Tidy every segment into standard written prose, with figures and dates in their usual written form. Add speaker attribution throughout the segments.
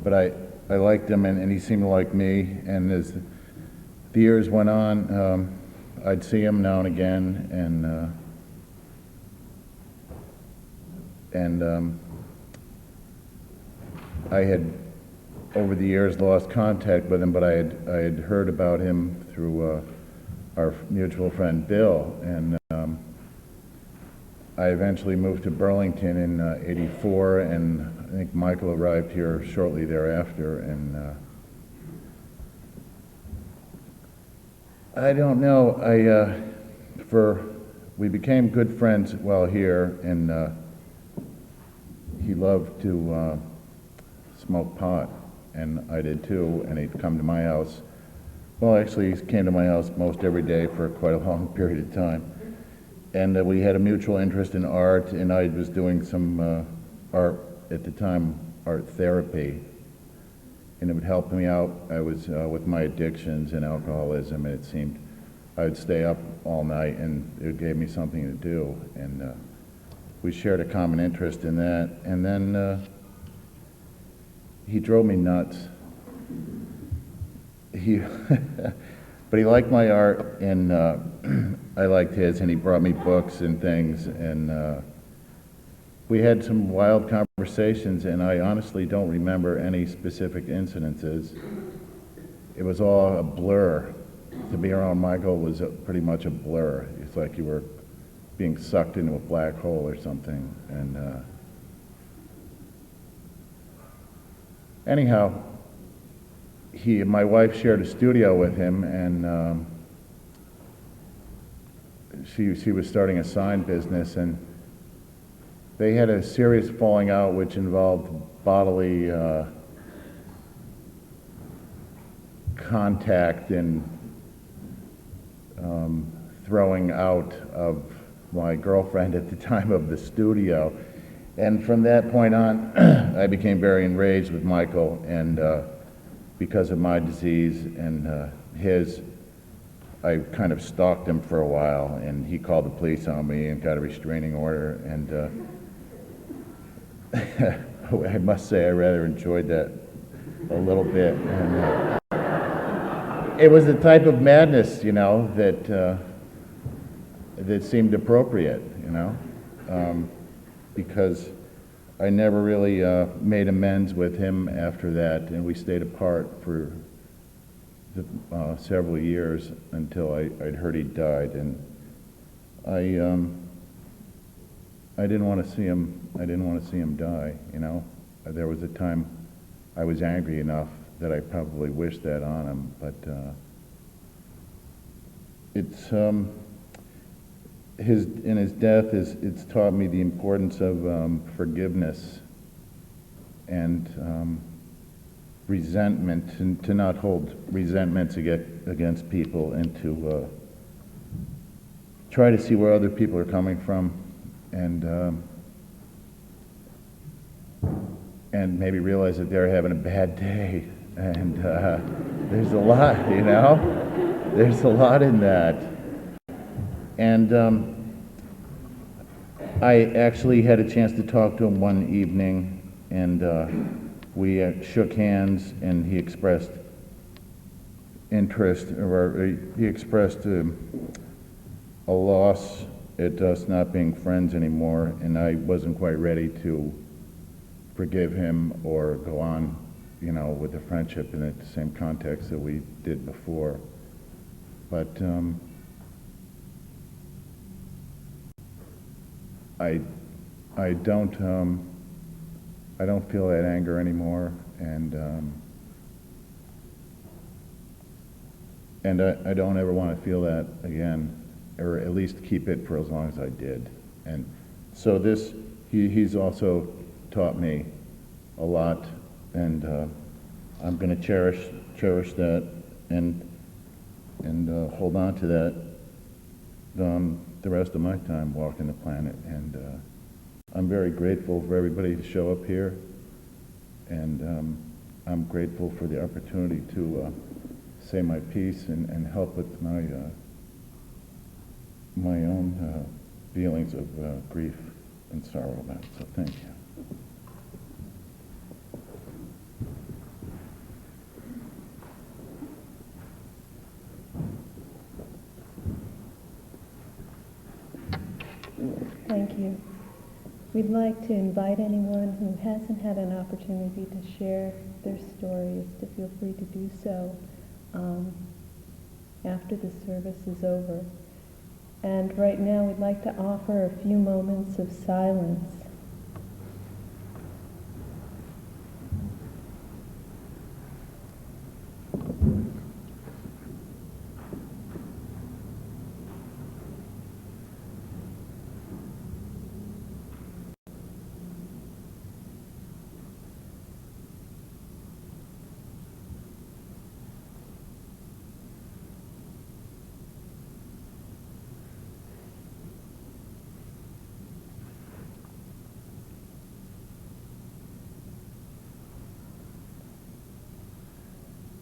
Speaker 1: but I liked him, and he seemed to like me. And as the years went on, I'd see him now and again, and I had, over the years, lost contact with him, but I had heard about him through our mutual friend Bill, and I eventually moved to Burlington in '84, and I think Michael arrived here shortly thereafter, and I don't know, we became good friends while here, and he loved to smoke pot, and I did too, and he'd come to my house. Well, actually, he came to my house most every day for quite a long period of time. And we had a mutual interest in art, and I was doing some art at the time, art therapy, and it would help me out. I was with my addictions and alcoholism, and it seemed I would stay up all night, and it gave me something to do, and we shared a common interest in that. And then he drove me nuts. But he liked my art, and I liked his, and he brought me books and things, and we had some wild conversations, and I honestly don't remember any specific incidences. It was all a blur. To be around Michael was pretty much a blur. It's like you were being sucked into a black hole or something. And anyhow, my wife shared a studio with him, and she was starting a sign business, and they had a serious falling out which involved bodily contact and throwing out of my girlfriend at the time of the studio. And from that point on, I became very enraged with Michael, and because of my disease and his, I kind of stalked him for a while, and he called the police on me and got a restraining order, and I must say I rather enjoyed that a little bit. And it was a type of madness, you know, that seemed appropriate, you know, because I never really made amends with him after that, and we stayed apart for several years until I'd heard he died, and I didn't want to see him. I didn't want to see him die. You know, there was a time I was angry enough that I probably wished that on him, but in his death it's taught me the importance of forgiveness and resentment, and to not hold resentments against people, and to try to see where other people are coming from, and maybe realize that they're having a bad day, and there's a lot, you know, there's a lot in that. And I actually had a chance to talk to him one evening, and we shook hands, and he expressed interest, or he expressed a loss at us not being friends anymore, and I wasn't quite ready to forgive him or go on, you know, with the friendship in the same context that we did before. But I don't feel that anger anymore, and I don't ever want to feel that again, or at least keep it for as long as I did. And so he's also taught me a lot, and I'm going to cherish that and hold on to that the rest of my time walking the planet. And I'm very grateful for everybody to show up here, and I'm grateful for the opportunity to say my piece and help with my own feelings of grief and sorrow about it. So thank you.
Speaker 2: Thank you. We'd like to invite anyone who hasn't had an opportunity to share their stories to feel free to do so after the service is over. And right now we'd like to offer a few moments of silence.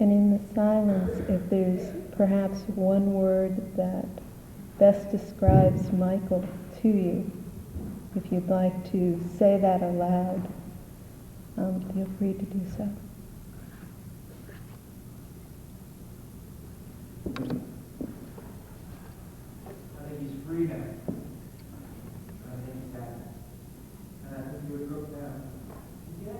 Speaker 2: And in the silence, if there's perhaps one word that best describes Michael to you, if you'd like to say that aloud, feel free to do so.
Speaker 3: I think he's freedom. I think that, and I think you would look down. Yeah.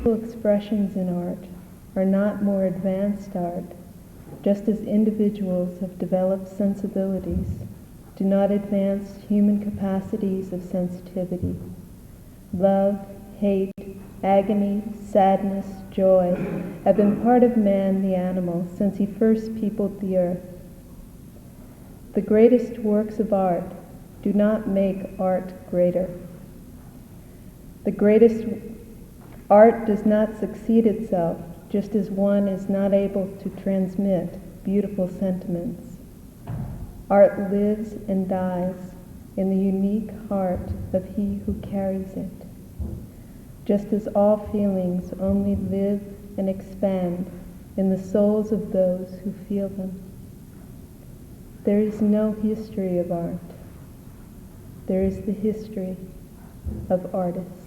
Speaker 2: Expressions in art are not more advanced art, just as individuals have developed sensibilities, do not advance human capacities of sensitivity. Love, hate, agony, sadness, joy have been part of man the animal since he first peopled the earth. The greatest works of art do not make art greater. The greatest art does not succeed itself, just as one is not able to transmit beautiful sentiments. Art lives and dies in the unique heart of he who carries it, just as all feelings only live and expand in the souls of those who feel them. There is no history of art. There is the history of artists.